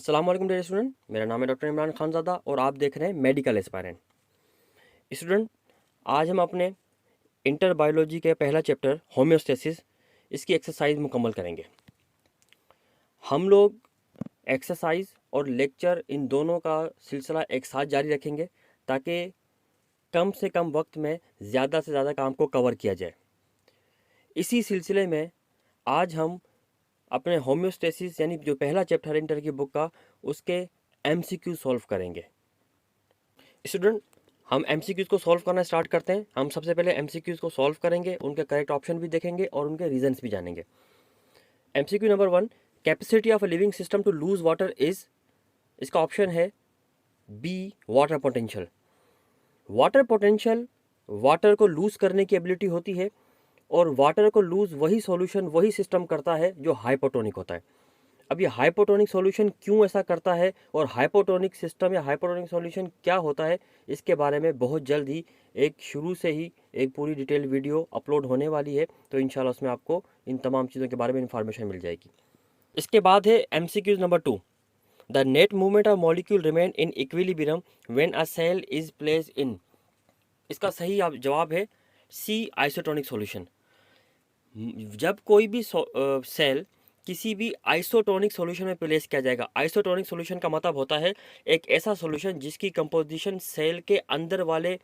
अस्सलाम वालेकुम dear student, मेरा नाम है डॉक्टर इमरान खानज़ादा और आप देख रहे हैं मेडिकल एस्पायरेंट। स्टूडेंट, आज हम अपने इंटर बायोलॉजी के पहला चैप्टर होम्योस्टेसिस इसकी एक्सरसाइज मुकम्मल करेंगे। हम लोग एक्सरसाइज और लेक्चर इन दोनों का सिलसिला एक साथ जारी रखेंगे ताकि कम से कम वक्त में ज़्यादा से ज़्यादा काम को कवर किया जाए। इसी सिलसिले में आज हम अपने होम्योस्टेसिस यानी जो पहला चैप्टर है इंटर की बुक का, उसके एमसीक्यू सॉल्व करेंगे। स्टूडेंट, हम एमसीक्यूज़ को सॉल्व करना स्टार्ट करते हैं। हम सबसे पहले एमसीक्यूज़ को सॉल्व करेंगे, उनके करेक्ट ऑप्शन भी देखेंगे और उनके रीजंस भी जानेंगे। MCQ number 1, capacity of a living system to lose water is, इसका ऑप्शन है B, water potential. Water potential water को लूज करने की एबिलिटी होती है और वाटर को लूज वही सॉल्यूशन वही सिस्टम करता है जो हाइपोटोनिक होता है। अब ये हाइपोटोनिक सॉल्यूशन क्यों ऐसा करता है और हाइपोटोनिक सिस्टम या हाइपोटोनिक सॉल्यूशन क्या होता है, इसके बारे में बहुत जल्द ही एक शुरू से ही एक पूरी डिटेल वीडियो अपलोड होने वाली है। तो इंशाल्लाह उसमें आपको इन तमाम चीज़ों के बारे में इंफॉर्मेशन मिल जाएगी। इसके बाद है MCQs number 2, the net movement of molecule remain in equilibrium when a cell is placed in, इसका सही जवाब है सी, आइसोटोनिक सॉल्यूशन। जब कोई भी सेल किसी भी आइसोटोनिक सॉल्यूशन में प्लेस किया जाएगा, आइसोटोनिक सॉल्यूशन का मतलब होता है एक ऐसा सॉल्यूशन जिसकी कंपोजिशन सेल के अंदर वाले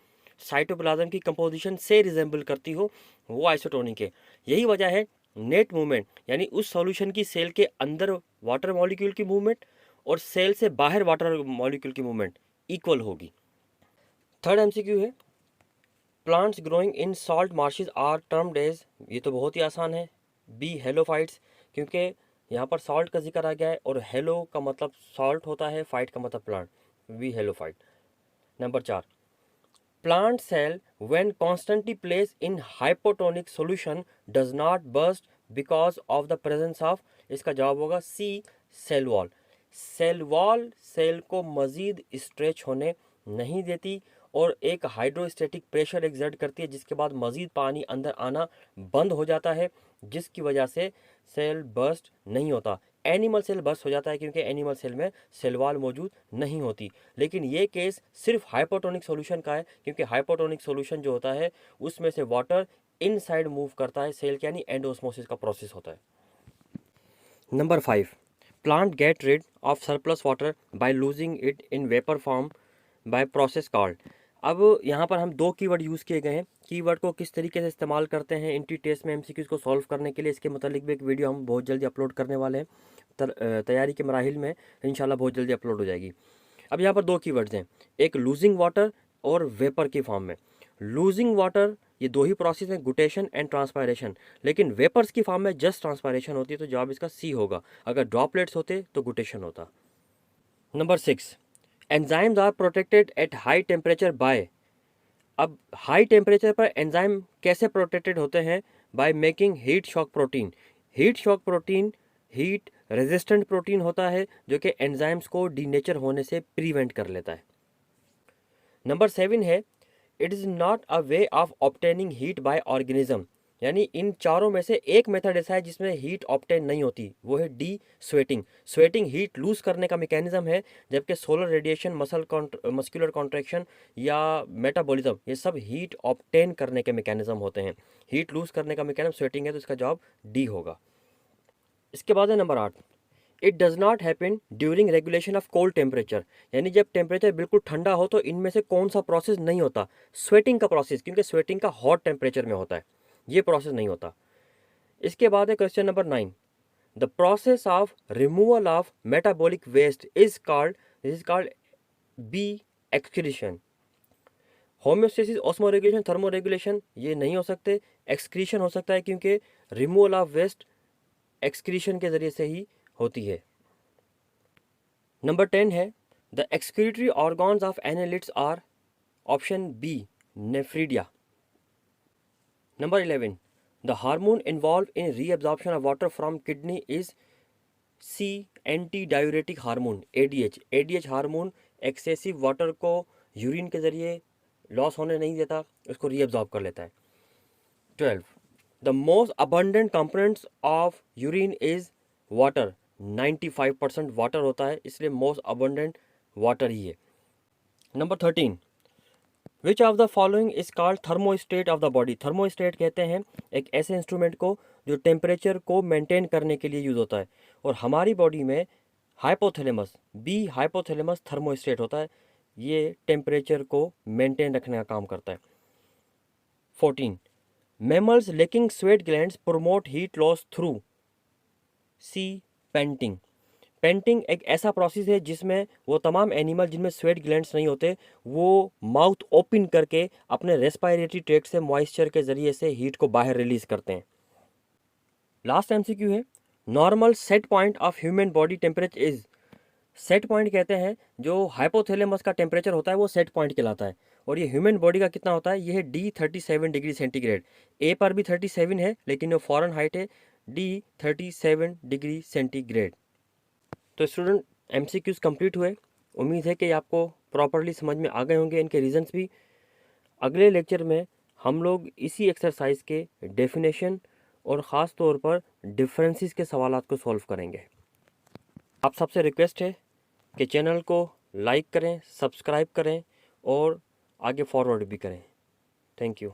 साइटोप्लाज्म की कंपोजिशन से रिजेंबल करती हो, वो आइसोटोनिक है। यही वजह है नेट मूवमेंट यानी उस सॉल्यूशन की सेल के अंदर वाटर मॉलिक्यूल की मूवमेंट और सेल से बाहर वाटर मॉलिक्यूल की मूवमेंट इक्वल होगी। थर्ड एमसीक्यू है, plants growing in salt marshes are termed as, ये तो बहुत ही आसान है, बी, हेलोफाइट्स, क्योंकि यहाँ पर सॉल्ट का जिक्र आ गया है और हेलो का मतलब सॉल्ट होता है, फाइट का मतलब plant, B, halophyte. Number 4, plant cell when constantly place in hypotonic solution does not burst because of the presence of, इसका जवाब होगा C, cell wall. Cell wall cell को मज़ीद स्ट्रेच होने नहीं देती और एक हाइड्रोस्टैटिक प्रेशर एक्सर्ट करती है, जिसके बाद मज़ीद पानी अंदर आना बंद हो जाता है, जिसकी वजह से सेल बर्स्ट नहीं होता। एनिमल सेल बर्स्ट हो जाता है क्योंकि एनिमल सेल में सेल वॉल मौजूद नहीं होती। लेकिन ये केस सिर्फ हाइपोटोनिक सॉल्यूशन का है क्योंकि हाइपोटोनिक सॉल्यूशन जो होता है उसमें से वाटर इनसाइड मूव करता है सेल के, यानी एंडोस्मोसिस का प्रोसेस होता है। Number 5, plant get rid of surplus water by losing it in vapour form by process called. अब यहाँ पर हम दो कीवर्ड यूज़ किए गए हैं। कीवर्ड को किस तरीके से इस्तेमाल करते हैं इंटी टेस्ट में एमसीक्यूज़ को सॉल्व करने के लिए, इसके मतलब भी एक वीडियो हम बहुत जल्दी अपलोड करने वाले हैं। तैयारी के मराहिल में इंशाल्लाह बहुत जल्दी अपलोड हो जाएगी। अब यहाँ पर दो कीवर्ड्स हैं, एक लूजिंग वाटर और वेपर की फॉर्म में। लूजिंग वाटर, ये दो ही प्रोसेस हैं, गुटेशन एंड ट्रांसपायरेशन, लेकिन वेपर्स की फॉर्म में जस्ट ट्रांसपायरेशन होती है, तो जवाब इसका सी होगा। अगर ड्रॉपलेट्स होते तो गुटेशन होता। Number 6, enzymes are protected at high temperature by, अब हाई टेम्परेचर पर एंजाइम कैसे प्रोटेक्टेड होते हैं? By making heat shock protein. Heat shock protein heat resistant protein होता है जो कि एंजाइम्स को डीनेचर होने से प्रिवेंट कर लेता है। नंबर 7 है, it is not a way of obtaining heat bye organism, यानी इन चारों में से एक मेथड ऐसा है जिसमें हीट ऑब्टेन नहीं होती, वो है D, sweating. Sweating heat lose करने का मैकेनिज्म है, जबकि सोलर रेडिएशन, मस्कुलर कॉन्ट्रैक्शन या मेटाबॉलिज्म, ये सब हीट ऑब्टेन करने के मैकेनिज्म होते हैं। हीट लूज करने का मैकेनिज्म स्वेटिंग है, तो इसका जवाब डी होगा। इसके बाद है number 8, it does not happen during regulation of cold temperature, यानी जब टेम्परेचर बिल्कुल ठंडा हो तो इनमें से कौन सा प्रोसेस नहीं होता? स्वेटिंग का प्रोसेस, क्योंकि स्वेटिंग का हॉट टेम्परेचर में होता है, ये प्रोसेस नहीं होता। इसके बाद है question number 9, the process of removal of metabolic waste is called B, excretion. Homeostasis, osmoregulation, thermoregulation ये नहीं हो सकते, एक्सक्रीशन हो सकता है क्योंकि रिमूवल ऑफ वेस्ट एक्सक्रीशन के जरिए से ही होती है। नंबर 10 है, the excretory organs of annelids are, option B, nephridia. Number 11, the hormone involve in reabsorption of water from kidney is C, anti diuretic hormone, ADH. ADH hormone excessive water को urine के जरिए loss होने नहीं देता, उसको reabsorb कर लेता है। 12, the most abundant components of urine is water, 95% water होता है, इसलिए मोस्ट अबंडेंट वाटर ही है। Number 13, which of the following is called thermostat of the body. Thermostat कहते हैं एक ऐसे इंस्ट्रूमेंट को जो टेम्परेचर को मेंटेन करने के लिए यूज़ होता है, और हमारी बॉडी में हाइपोथैलेमस, बी हाइपोथैलेमस थर्मोस्टेट होता है, ये टेम्परेचर को मेंटेन रखने का काम करता है। 14, mammals lacking sweat glands promote heat loss through see panting. Panting एक ऐसा प्रोसेस है जिसमें वो तमाम एनिमल जिनमें स्वेट ग्लैंड्स नहीं होते, वो माउथ ओपन करके अपने रेस्पिरेटरी ट्रैक्ट से मॉइस्चर के ज़रिए से हीट को बाहर रिलीज करते हैं। लास्ट एमसीक्यू है, normal set point of human body temperature is. Set point कहते हैं जो हाइपोथैलेमस का टेम्परेचर होता है वो सेट पॉइंट कहलाता है, और ये ह्यूमन बॉडी का कितना होता है, ये है D37 डिग्री सेंटीग्रेड। ए पर भी 37 है, लेकिन जो फॉरेन हाइट है D37 डिग्री सेंटीग्रेड। तो स्टूडेंट, एमसीक्यूज कंप्लीट हुए। उम्मीद है कि आपको प्रॉपरली समझ में आ गए होंगे, इनके रीजंस भी। अगले लेक्चर में हम लोग इसी एक्सरसाइज के डेफिनेशन और ख़ास तौर पर डिफरेंसेस के सवालात को सॉल्व करेंगे। आप सबसे रिक्वेस्ट है कि चैनल को लाइक करें, सब्सक्राइब करें और आगे फॉरवर्ड भी करें। Thank you.